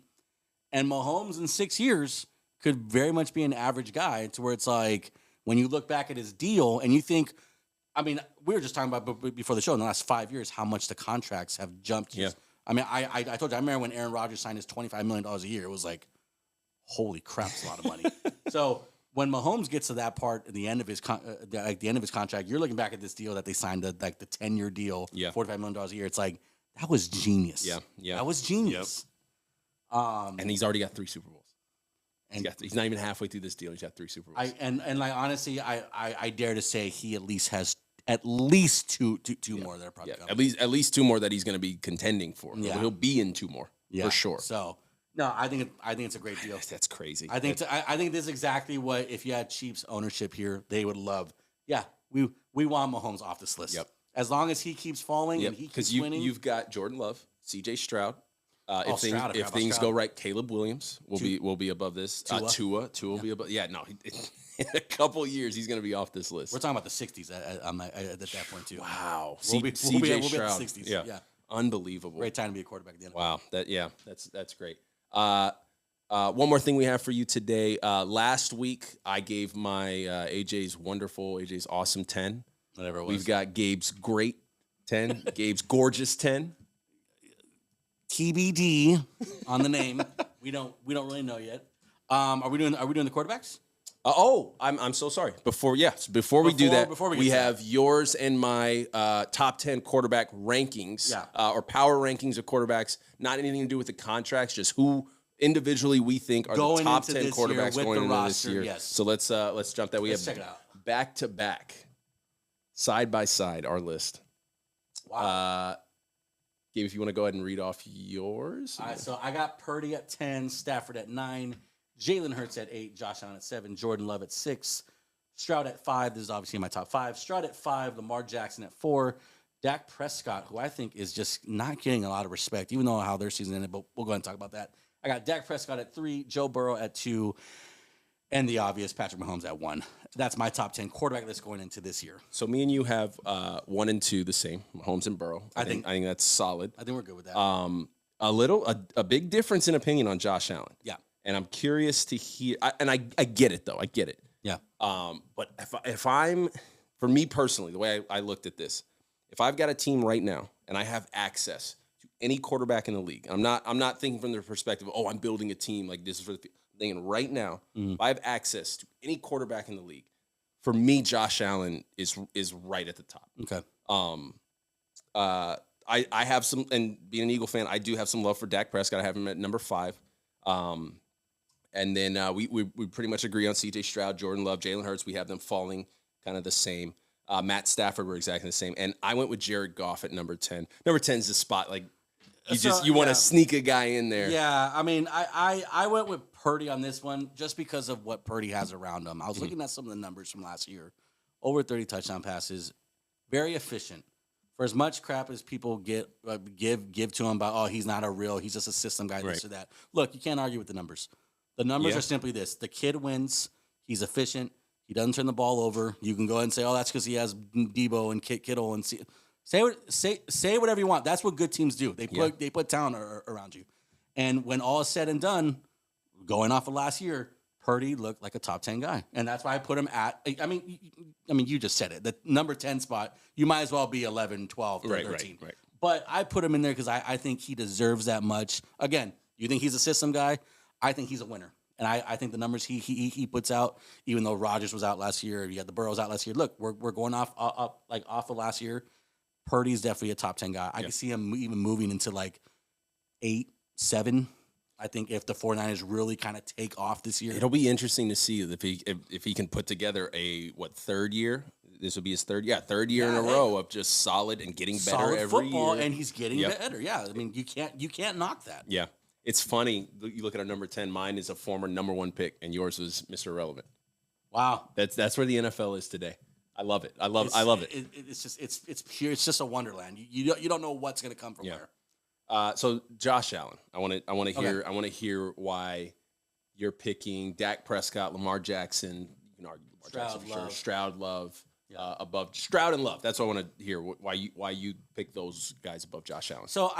And Mahomes in 6 years could very much be an average guy to where it's like when you look back at his deal and you think, I mean, we were just talking about before the show in the last 5 years how much the contracts have jumped. Yeah. I mean, I told you, I remember when Aaron Rodgers signed his $25 million a year, it was like, holy crap, it's a lot of money. So when Mahomes gets to that part at the end of his contract, you're looking back at this deal that they signed, the 10-year deal, $45 million a year. It's like, that was genius. Yeah. That was genius. Yep. And he's already got 3 Super Bowls. He's not even halfway through this deal. He's got 3 Super Bowls. Honestly, I dare to say he at least has at least two more that are probably coming. At least 2 more that he's going to be contending for. Yeah. He'll be in 2 more for sure. So no, I think it's a great deal. That's crazy. I think this is exactly what if you had Chiefs ownership here, they would love. Yeah, we want Mahomes off this list. Yep. As long as he keeps falling and he keeps winning. You've got Jordan Love, C.J. Stroud. If things go right, Caleb Williams will be above this. Tua will be above. Yeah, no, in a couple years he's going to be off this list. We're talking about the 60s at that point too. Wow, we'll be Stroud, at the 60s. Yeah, unbelievable. Great time to be a quarterback at the end. Wow, that's great. One more thing we have for you today. Last week I gave my AJ's awesome 10. Whatever it was. We've got Gabe's great 10, Gabe's gorgeous 10. TBD on the name. we don't really know yet. Are we doing the quarterbacks? I'm so sorry. Before we do that, we have yours and my top 10 quarterback rankings, or power rankings of quarterbacks. Not anything to do with the contracts, just who individually we think are the top 10 quarterbacks going into this year. Yes. So let's jump that. Let's check it out. Back to back, side by side, our list. Wow. Gabe, if you want to go ahead and read off yours. All right, so I got Purdy at 10, Stafford at 9, Jalen Hurts at 8, Josh Allen at 7, Jordan Love at 6, Stroud at 5. This is obviously my top 5. Stroud at 5, Lamar Jackson at 4, Dak Prescott, who I think is just not getting a lot of respect, even though how their season ended, but we'll go ahead and talk about that. I got Dak Prescott at 3, Joe Burrow at 2, and the obvious Patrick Mahomes at 1. That's my top 10 quarterback list going into this year. So me and you have 1 and 2 the same, Mahomes and Burrow. I think that's solid. I think we're good with that. A big difference in opinion on Josh Allen. Yeah. And I'm curious to hear, I get it though. I get it. Yeah. But if I'm, for me personally, the way I looked at this, if I've got a team right now and I have access to any quarterback in the league, I'm not thinking from the perspective of, I'm building a team like this is for the thinking right now, if I have access to any quarterback in the league, for me, Josh Allen is right at the top. Okay. I have some, and being an Eagle fan, I do have some love for Dak Prescott. I have him at number 5. And then we pretty much agree on C.J. Stroud, Jordan Love, Jalen Hurts. We have them falling kind of the same. Matt Stafford were exactly the same. And I went with Jared Goff at number 10. Number 10 is the spot, like, You want to sneak a guy in there. Yeah, I mean, I went with Purdy on this one just because of what Purdy has around him. I was looking at some of the numbers from last year. Over 30 touchdown passes, very efficient. For as much crap as people give to him about, he's not he's just a system guy, this or that. Look, you can't argue with the numbers. The numbers are simply this. The kid wins. He's efficient. He doesn't turn the ball over. You can go ahead and say, that's because he has Debo and Kittle and say whatever you want. That's what good teams do. They put talent around you. And when all is said and done, going off of last year, Purdy looked like a top 10 guy. And that's why I put him at, I mean, you just said it. The number 10 spot, you might as well be 11, 12, 13. Right. But I put him in there because I think he deserves that much. Again, you think he's a system guy? I think he's a winner. And I think the numbers he puts out, even though Rodgers was out last year, you had the Burrows out last year. Look, we're going off of last year. Purdy's definitely a top 10 guy. I can see him even moving into like 8, 7. I think if the 49ers really kind of take off this year. It'll be interesting to see if he can put together third year. This will be his third year in a row of just solid and getting better every football, year. And he's getting better. Yeah, I mean, you can't knock that. Yeah. It's funny. You look at our number 10. Mine is a former number 1 pick, and yours was Mr. Irrelevant. Wow. That's where the NFL is today. I love it. I love it. It's pure. It's just a wonderland. You don't know what's going to come from there. So Josh Allen, I want to hear why you're picking Dak Prescott, Lamar Jackson. You can argue Lamar Jackson for sure. Stroud, Love, above Stroud and Love. That's what I want to hear. Why you pick those guys above Josh Allen. So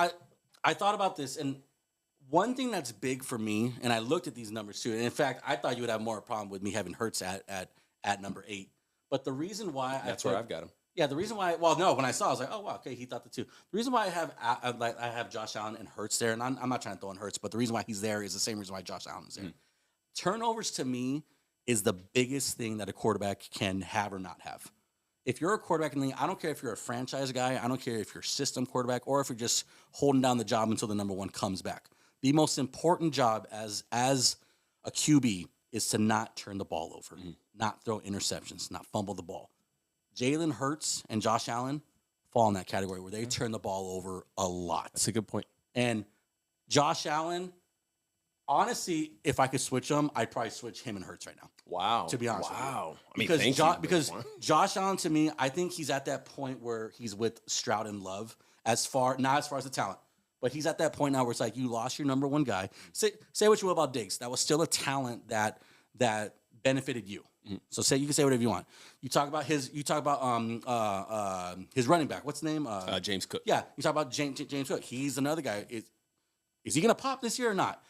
I thought about this, and one thing that's big for me, and I looked at these numbers too. And in fact, I thought you would have more problem with me having Hurts at number 8. But the reson why that's where I've got him. Yeah, the reason why. Well, no, when I saw, I was like, oh wow, okay, he thought the 2. The reason why I have Josh Allen and Hurts there, and I'm not trying to throw in Hurts, but the reason why he's there is the same reason why Josh Allen is there. Turnovers to me is the biggest thing that a quarterback can have or not have. If you're a quarterback in the league, I don't care if you're a franchise guy, I don't care if you're a system quarterback, or if you're just holding down the job until the number 1 comes back. The most important job as a QB is to not turn the ball over, not throw interceptions, not fumble the ball. Jalen Hurts and Josh Allen fall in that category where they turn the ball over a lot. That's a good point. And Josh Allen, honestly, if I could switch them, I'd probably switch him and Hurts right now. Wow. To be honest with you. I mean, because Josh Allen, to me, I think he's at that point where he's with Stroud and Love, not as far as the talent. But he's at that point now where it's like you lost your number 1 guy. Say what you will about Diggs. That was still a talent that benefited you. So you can say whatever you want. You talk about his running back. What's his name? James Cook. Yeah, you talk about James Cook. He's another guy. Is he gonna pop this year or not?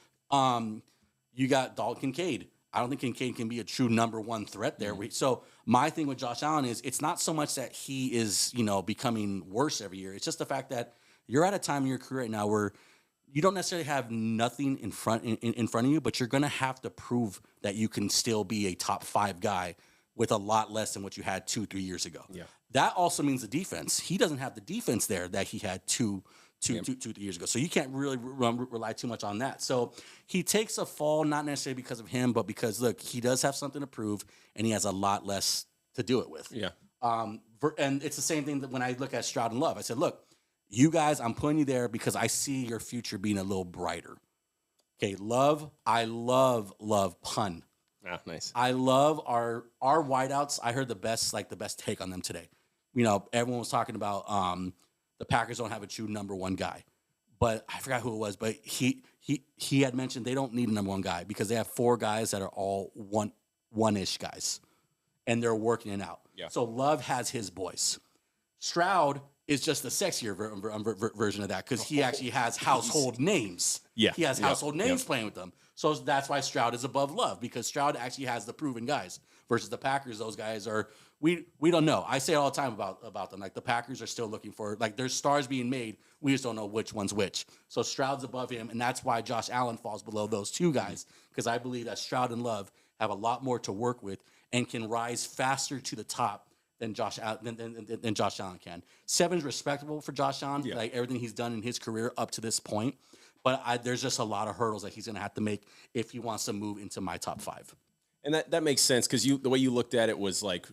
You got Dalton Kincaid. I don't think Kincaid can be a true number 1 threat there. So my thing with Josh Allen is it's not so much that he is becoming worse every year. It's just the fact that you're at a time in your career right now where you don't necessarily have nothing in front of you, but you're going to have to prove that you can still be a top 5 guy with a lot less than what you had 2-3 years ago. Yeah. That also means the defense. He doesn't have the defense there that he had 2 years ago. So you can't really rely too much on that. So he takes a fall, not necessarily because of him, but because, look, he does have something to prove, and he has a lot less to do it with. Yeah. And it's the same thing that when I look at Stroud and Love. I said, look, you guys, I'm putting you there because I see your future being a little brighter. Okay, Love, I love pun. Ah, nice. I love our wideouts. I heard the best take on them today. Everyone was talking about the Packers don't have a true number 1 guy. But I forgot who it was, but he had mentioned they don't need a number 1 guy because they have 4 guys that are all one-ish guys. And they're working it out. Yeah. So Love has his boys. Stroud is just the sexier version of that because he actually has household names. Yeah. He has household names playing with them. So that's why Stroud is above Love because Stroud actually has the proven guys versus the Packers. Those guys are, we don't know. I say it all the time about them. Like the Packers are still looking for, like there's stars being made. We just don't know which one's which. So Stroud's above him. And that's why Josh Allen falls below those 2 guys because I believe that Stroud and Love have a lot more to work with and can rise faster to the top than Josh Allen can. 7's respectable for Josh Allen, like everything he's done in his career up to this point. But there's just a lot of hurdles that he's going to have to make if he wants to move into my top 5. And that makes sense because the way you looked at it was like,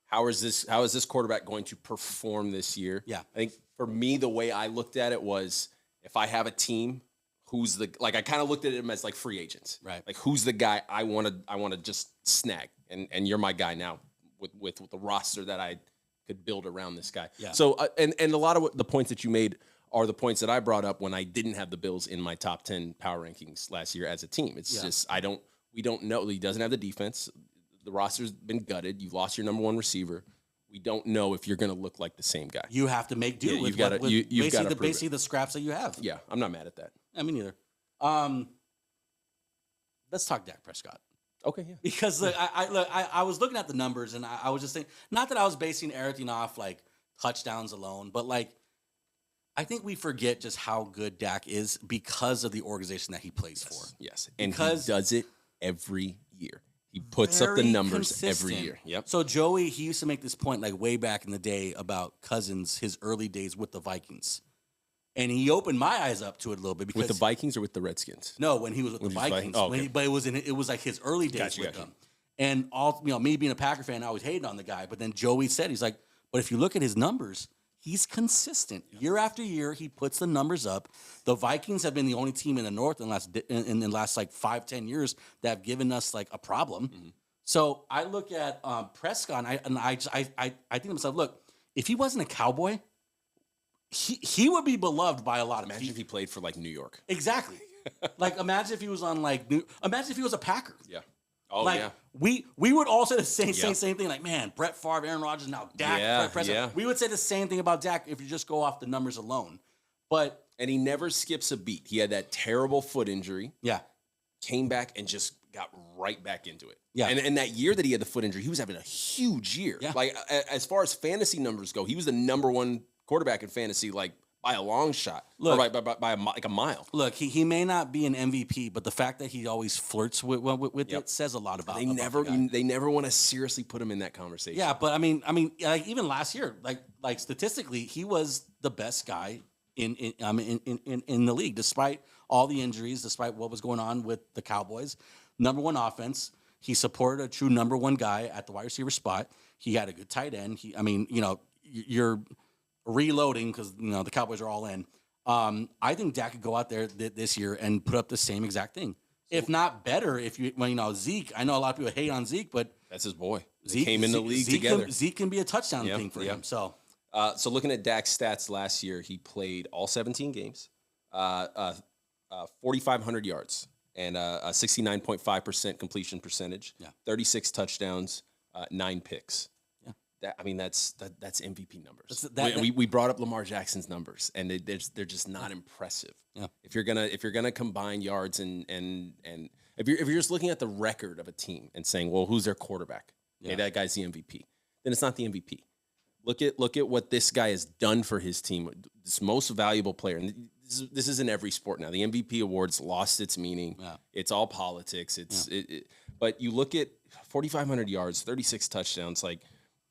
how is this quarterback going to perform this year? Yeah. I think for me, the way I looked at it was if I have a team, who's the I kind of looked at him as like free agents, Right? Like who's the guy I want to just snag, and you're my guy now with the roster that I could build around this guy. Yeah. So and a lot of the points that you made are the points that I brought up when I didn't have the Bills in my top 10 power rankings last year as a team. It's just we don't know. He doesn't have the defense. The roster's been gutted. You've lost your number one receiver. We don't know if you're going to look like the same guy. You have to make do with basically the scraps that you have. Yeah, I'm not mad at that. I mean, neither. Let's talk Dak Prescott. Okay, yeah. Because I was looking at the numbers and I was just thinking, not that I was basing everything off like touchdowns alone, but like I think we forget just how good Dak is because of the organization that he plays for. Yes, and he does it every year. He puts up the numbers every year. Yep. So Joey, he used to make this point like way back in the day about Cousins, his early days with the Vikings. And he opened my eyes up to it a little bit because with the Vikings or with the Redskins? No, when he was with the Vikings. Oh, okay. But it was like his early days with them. And me being a Packer fan, I was hating on the guy. But then Joey said, he's like, but if you look at his numbers, he's consistent. Year after year, he puts the numbers up. The Vikings have been the only team in the North in the last like 5-10 years that have given us like a problem. Mm-hmm. So I look at Prescott and I think to myself, look, if he wasn't a Cowboy, he would be beloved by a lot of people. Imagine if he played for like New York. Exactly. Like imagine if he was on like imagine if he was a Packer. Yeah. Oh like, yeah. We would all say the same thing. Like, man, Brett Favre, Aaron Rodgers, now Dak, Prescott. Yeah. We would say the same thing about Dak if you just go off the numbers alone. And he never skips a beat. He had that terrible foot injury. Yeah. Came back and just got right back into it. Yeah. And that year that he had the foot injury, he was having a huge year. Yeah. Like as far as fantasy numbers go, he was the number one quarterback in fantasy, like by a long shot. Look, or by like a mile. Look, he may not be an MVP, but the fact that he always flirts with it says a lot about. They never want to seriously put him in that conversation. Yeah, but I mean, like even last year, like statistically, he was the best guy in the league, despite all the injuries, despite what was going on with the Cowboys. Number one offense. He supported a true number one guy at the wide receiver spot. He had a good tight end. You're reloading because the Cowboys are all in. I think Dak could go out there this year and put up the same exact thing, if not better. Zeke, I know a lot of people hate on Zeke, but that's his boy. Zeke came in the league together. Zeke can be a touchdown thing for him. So looking at Dak's stats last year, he played all 17 games, 4,500 yards, and a 69.5% completion percentage. 36 touchdowns, 9 picks. That's MVP numbers. We brought up Lamar Jackson's numbers, and they're just not impressive. Yeah. If you're gonna combine yards and if you're just looking at the record of a team and saying, well, who's their quarterback? Yeah. Hey, that guy's the MVP. Then it's not the MVP. Look at what this guy has done for his team. This most valuable player, and this is in every sport now. The MVP awards lost its meaning. Yeah. It's all politics. But you look at 4,500 yards, 36 touchdowns, like.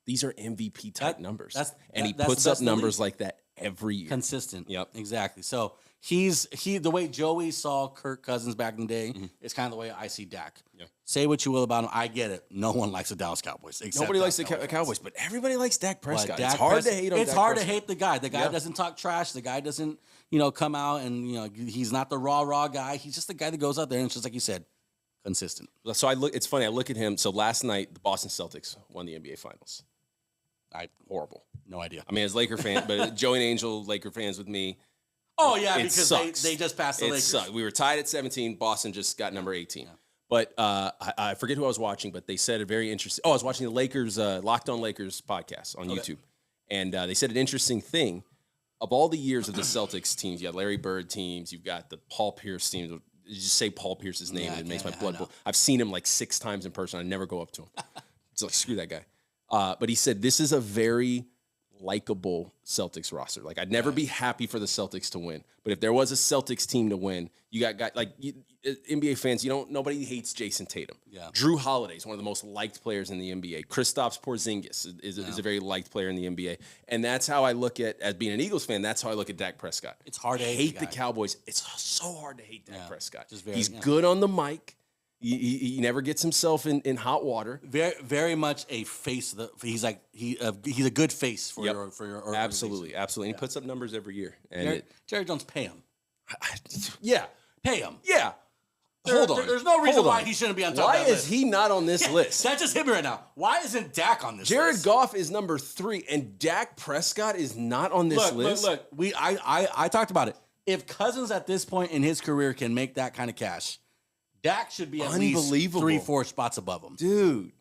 These are MVP type numbers. He puts up numbers like that every year. Consistent. Yep. Exactly. So the way Joey saw Kirk Cousins back in the day is kind of the way I see Dak. Yeah. Say what you will about him. I get it. No one likes the Dallas Cowboys. Nobody likes the Cowboys, but everybody likes Dak Prescott. It's hard to hate on Dak It's hard Prescott. to hate the guy. The guy doesn't talk trash. The guy doesn't, come out and, he's not the raw guy. He's just the guy that goes out there and it's just like you said, consistent. So it's funny. I look at him. So last night, the Boston Celtics won the NBA Finals. Horrible. No idea. I mean, as Laker fan, but Joey and Angel, Laker fans with me. Oh, yeah, because they just passed the Lakers. Sucked. We were tied at 17. Boston just got number 18. Yeah. But I forget who I was watching, but they said a very interesting. I was watching the Lakers, Locked On Lakers podcast on YouTube. And they said an interesting thing. Of all the years of the Celtics teams, you got Larry Bird teams, you've got the Paul Pierce teams. You just say Paul Pierce's name and it makes my blood boil. I've seen him like 6 times in person. I never go up to him. It's like, screw that guy. But he said this is a very likable Celtics roster. Like I'd never be happy for the Celtics to win, but if there was a Celtics team to win, you got guys like NBA fans. Nobody hates Jason Tatum. Yeah. Drew Holiday is one of the most liked players in the NBA. Kristaps Porzingis is a very liked player in the NBA, and that's how I look at as being an Eagles fan. That's how I look at Dak Prescott. It's hard to hate the Cowboys. It's so hard to hate Dak Prescott. He's good on the mic. He never gets himself in hot water. Very, very much a face. He's a good face for your absolutely. And he puts up numbers every year. And Jerry Jones pay him. Yeah. Pay him. Yeah. Hold on. There's no reason Hold why on. he shouldn't be on top Why of that is list. he not on this list? That just hit me right now. Why isn't Dak on this Jared list? Goff is number 3, and Dak Prescott is not on this list. Look. I talked about it. If Cousins at this point in his career can make that kind of cash, Dak should be at least 3-4 spots above him. Dude.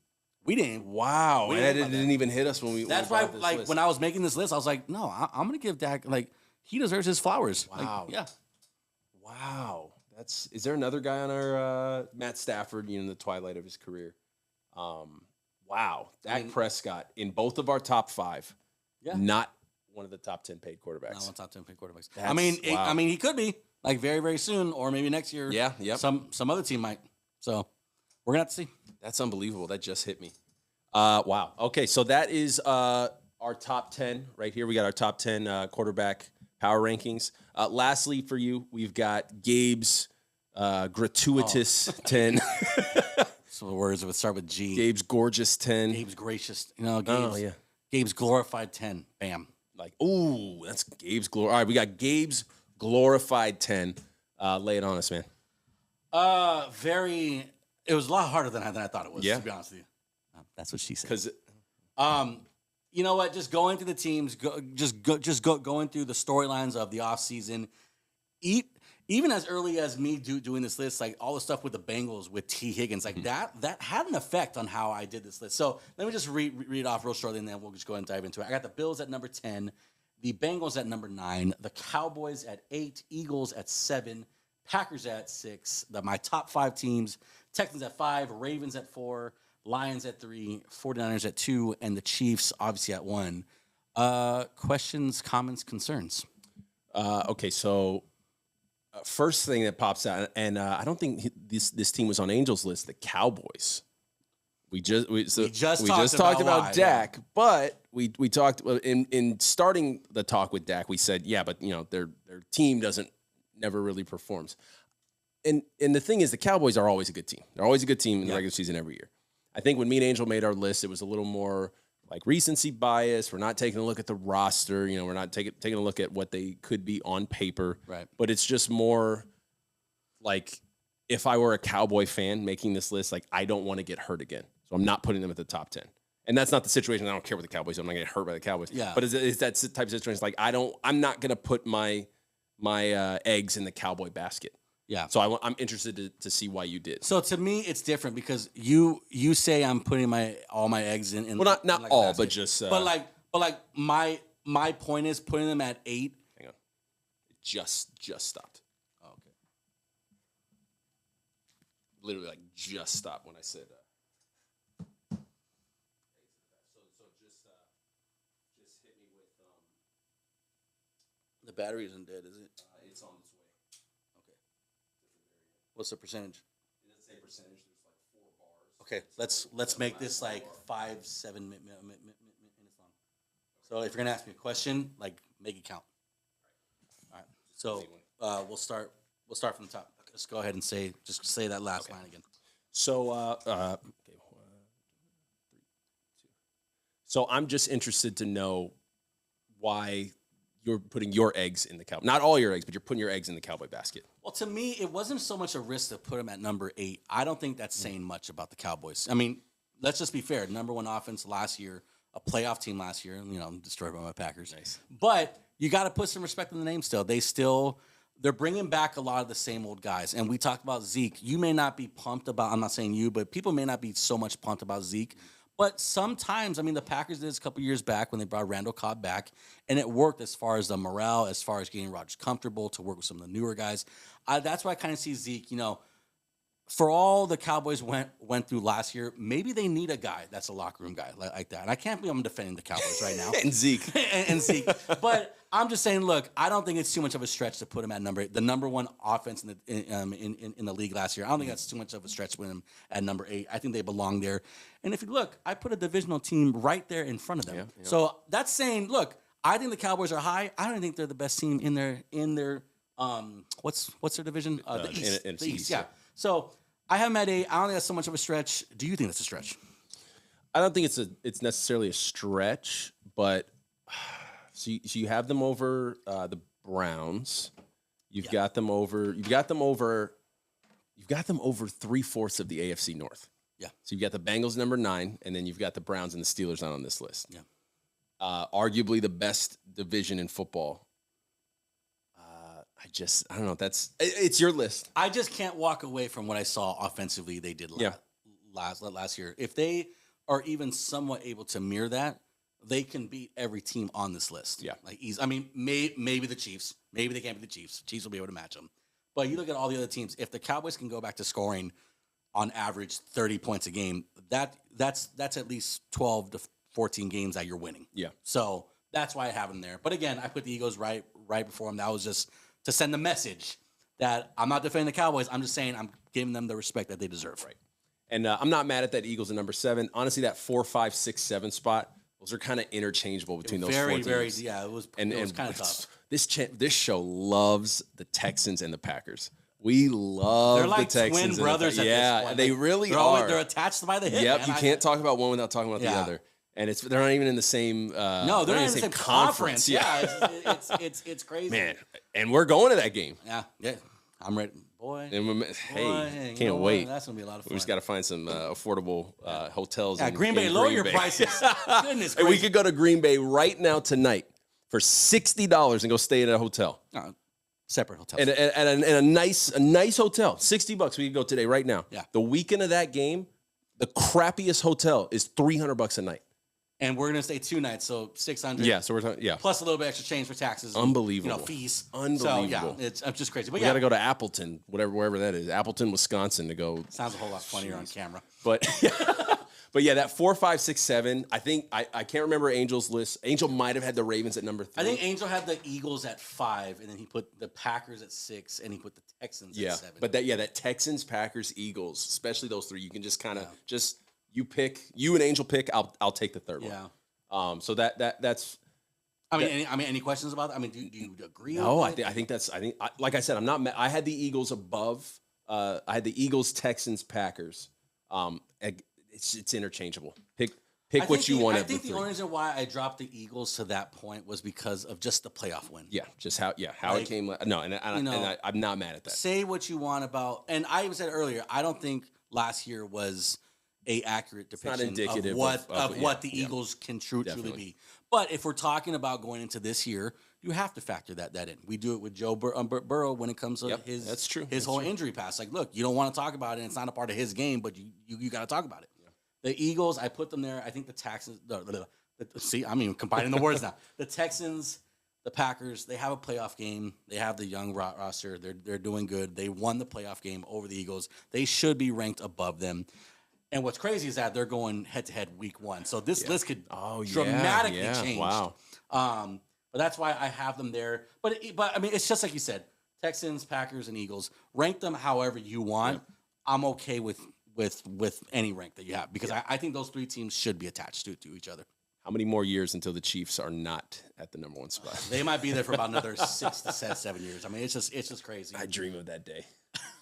We didn't. Wow. We That didn't didn't even hit us when we That's when we why, brought this like, list. when I was making this list, I was like, no, I'm going to give Dak, like, he deserves his flowers. Wow. Like, yeah. Wow. Is there another guy on our Matt Stafford, in the twilight of his career? Wow. Dak Prescott in both of our top 5. Yeah. Not one of the top 10 paid quarterbacks. Not one top 10 paid quarterbacks. That's- I wow. mean, he could be, like, very, very soon, or maybe next year. Yeah, yep. Some other team might. So we're going to have to see. That's unbelievable. That just hit me. Wow. Okay, so that is our top 10 right here. We got our top 10 quarterback power rankings. Lastly, for you, we've got Gabe's gratuitous 10. So the words would start with G. Gabe's gorgeous 10. Gabe's gracious. Gabe's, Oh, yeah. Gabe's glorified 10. Bam. Like, ooh, that's Gabe's glory. All right, we got Gabe's glorified 10. Lay it on us, man. It was a lot harder than I thought it was, Yeah. to be honest with you. That's what she said. Because You know what? Just going through the teams, going through the storylines of the offseason. Even as early as me doing this list, like all the stuff with the Bengals with T. Higgins, like that had an effect on how I did this list. So let me just read off real shortly, and then we'll just go ahead and dive into it. I got the Bills at number 10, the Bengals at number 9, the Cowboys at 8, Eagles at 7, Packers at 6, my top 5 teams, Texans at 5, Ravens at 4, Lions at 3, 49ers at 2, and the Chiefs obviously at 1. Questions, comments, concerns? okay, so first thing that pops out, and I don't think this team was on Angels' list, the Cowboys. We just talked about why, Dak, but we talked in starting the talk with Dak. We said, yeah, but their team never really performs. And the thing is, the Cowboys are always a good team. They're always a good team in the regular season every year. I think when me and Angel made our list, it was a little more like recency bias. We're not taking a look at the roster. We're not taking a look at what they could be on paper. Right. But it's just more like if I were a Cowboy fan making this list, like I don't want to get hurt again. So I'm not putting them at the top 10. And that's not the situation. I don't care what the Cowboys do. I'm not going to get hurt by the Cowboys. Yeah. But it's that type of situation. It's like I'm not going to put my eggs in the Cowboy basket. Yeah. So I'm interested to see why you did. So to me, it's different because you say I'm putting all my eggs in. Well, not like all, basket. but just. But my point is putting them at 8. Hang on. It just stopped. Oh, okay. Literally, like just stopped when I said. So just hit me with. The battery isn't dead, is it? It's on its way. Okay. What's the percentage? It doesn't say percentage. There's like 4 bars. Okay, let's make this like 5-7 minutes long. So if you're gonna ask me a question, like make it count. All right. So we'll start from the top. Just go ahead and say that last line again. So okay, 1, 3, 2. So I'm just interested to know why you're putting your eggs in the Cowboy. Not all your eggs, but you're putting your eggs in the Cowboy basket. Well, to me, it wasn't so much a risk to put him at number 8. I don't think that's saying much about the Cowboys. I mean, let's just be fair. Number 1 offense last year, a playoff team last year, destroyed by my Packers. Nice. But you got to put some respect in the name still. They're bringing back a lot of the same old guys. And we talked about Zeke. You may not be pumped about, I'm not saying you, but people may not be so much pumped about Zeke. But sometimes, the Packers did this a couple years back when they brought Randall Cobb back, and it worked as far as the morale, as far as getting Rodgers comfortable to work with some of the newer guys. That's why I kind of see Zeke, for all the Cowboys went through last year, maybe they need a guy that's a locker room guy like that. And I can't believe I'm defending the Cowboys right now. And Zeke. and Zeke. But I'm just saying, look, I don't think it's too much of a stretch to put him at the number 1 offense in the league last year. I don't think that's too much of a stretch to put him at number 8. I think they belong there. And if you look, I put a divisional team right there in front of them. Yeah. So that's saying, look, I think the Cowboys are high. I don't think they're the best team in their what's their division? The East. The East, yeah. So I have them at 8. I don't think that's so much of a stretch. Do you think that's a stretch? I don't think it's necessarily a stretch, but so you have them over the Browns. You've got them over. You've got them over 3/4 of the AFC North. Yeah. So you've got the Bengals number 9, and then you've got the Browns and the Steelers not on this list. Yeah. Arguably the best division in football. I don't know. It's your list. I just can't walk away from what I saw offensively they did last year. If they are even somewhat able to mirror that, they can beat every team on this list. Yeah. Like easy. I mean, maybe the Chiefs. Maybe they can't beat the Chiefs. Chiefs will be able to match them. But you look at all the other teams. If the Cowboys can go back to scoring on average 30 points a game, that's at least 12 to 14 games that you're winning. Yeah. So that's why I have them there. But again, I put the Eagles right before them. That was just to send the message that I'm not defending the Cowboys. I'm just saying I'm giving them the respect that they deserve. Right. And I'm not mad at that Eagles at number 7. Honestly, that 4, 5, 6, 7 spot, those are kind of interchangeable between those four teams. Yeah, it was kind of tough. This show loves the Texans and the Packers. We love they're like the Texans. Twin brothers at this point. They really are. They're attached by the hip. Yep, man. you can't talk about one without talking about the other. And they're not even in the same. No, they're not in the same conference. Yeah, it's crazy, man. And we're going to that game. Yeah, I'm ready, boy. And can't wait. That's gonna be a lot of fun. We just got to find some affordable hotels. Yeah, Green Bay, lower your prices. Goodness gracious. We could go to Green Bay right now tonight for $60 and go stay at a hotel. Separate hotels. And a nice hotel. $60 we could go today right now. Yeah. The weekend of that game, the crappiest hotel is $300 a night. And we're gonna stay 2 nights, so $600. Yeah, so we're talking plus a little bit extra change for taxes. Unbelievable. Fees. Unbelievable. So it's just crazy. But We got to go to Appleton, wherever that is, Appleton, Wisconsin, to go. Sounds a whole lot funnier on camera. But yeah, that 4, 5, 6, 7. I think I can't remember Angel's list. Angel might have had the Ravens at number 3. I think Angel had the Eagles at 5, and then he put the Packers at 6, and he put the Texans at 7. But that Texans, Packers, Eagles, especially those 3, you can just kind of you and Angel pick. I'll take the third one. Yeah. So that's. Any questions about that? I mean, do you agree? No, with I think like I said, I'm not. I had the Eagles above. I had the Eagles, Texans, Packers. It's interchangeable. Pick what you want. I think the only reason why I dropped the Eagles to that point was because of just the playoff win. Yeah, just how it came. No, and I'm not mad at that. Say what you want about, and I even said earlier, I don't think last year was a accurate depiction of what the Eagles can truly be. But if we're talking about going into this year, you have to factor that in. We do it with Joe Burrow when it comes to his whole injury past. Like, look, you don't want to talk about it, and it's not a part of his game, but you got to talk about it. Yeah. The Eagles, I put them there. I think the Texans. See, I'm even combining the words now. The Texans, the Packers, they have a playoff game. They have the young roster. They're doing good. They won the playoff game over the Eagles. They should be ranked above them. And what's crazy is that they're going head-to-head week 1. So this list could dramatically change. Wow. But that's why I have them there. But I mean, it's just like you said, Texans, Packers, and Eagles. Rank them however you want. Yeah. I'm okay with any rank that you have because I think those 3 teams should be attached to each other. How many more years until the Chiefs are not at the number 1 spot? They might be there for about another 6 to 7 years. I mean, it's just crazy. I dream of that day.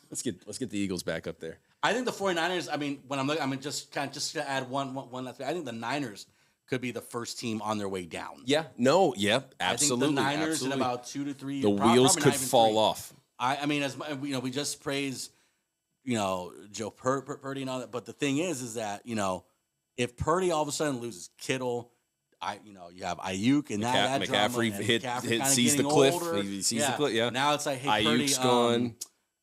Let's get the Eagles back up there. I think the 49ers, I mean, when I'm looking, just to add one last thing. I think the Niners could be the first team on their way down. Yeah. No. Yeah. Absolutely. I think the Niners in about 2 to 3 years. The wheels could fall off. I mean, as we just praised, Joe Purdy and all that. But the thing is that if Purdy all of a sudden loses Kittle, you have Ayuk and that McCaffrey drama, sees the cliff. He sees the cliff. Yeah. Now it's like, hey, Ayuk's Purdy, gone.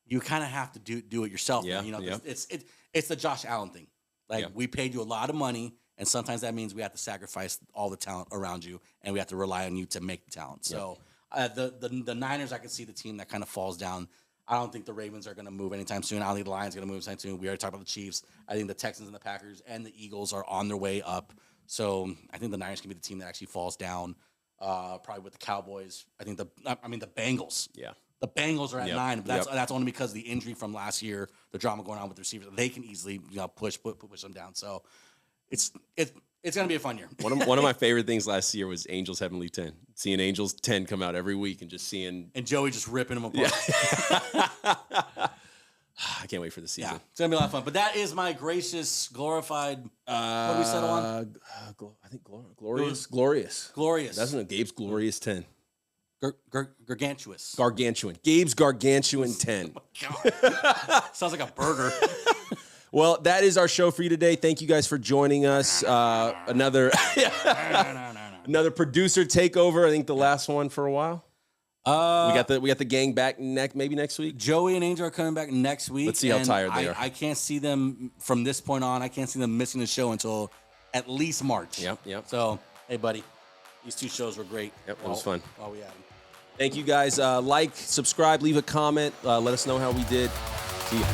You kind of have to do it yourself. Yeah, it's the Josh Allen thing. Like we paid you a lot of money, and sometimes that means we have to sacrifice all the talent around you, and we have to rely on you to make the talent. So the Niners, I can see the team that kind of falls down. I don't think the Ravens are going to move anytime soon. I don't think the Lions are going to move anytime soon. We already talked about the Chiefs. I think the Texans and the Packers and the Eagles are on their way up. So I think the Niners can be the team that actually falls down. Probably with the Cowboys. I think the Bengals. Yeah. The Bengals are at 9, but that's only because of the injury from last year, the drama going on with the receivers. They can easily push them down. So it's going to be a fun year. One of my favorite things last year was Angels Heavenly 10. Seeing Angels 10 come out every week and just seeing and Joey just ripping them apart. Yeah. I can't wait for the season. Yeah, it's going to be a lot of fun. But that is my gracious, glorified. What do we settle on? I think glorious. Glorious. Glorious. That's Gabe's glorious 10. Gargantuous. Gargantuan. Gabe's Gargantuan 10. Sounds like a burger. Well, that is our show for you today. Thank you guys for joining us. Another producer takeover. I think the last one for a while. We got the gang back maybe next week. Joey and Angel are coming back next week. Let's see how tired they are. I can't see them from this point on. I can't see them missing the show until at least March. Yep. So, hey, buddy, these 2 shows were great. Yep, it was fun. While we had them. Thank you guys. Like, subscribe, leave a comment. Let us know how we did. See ya.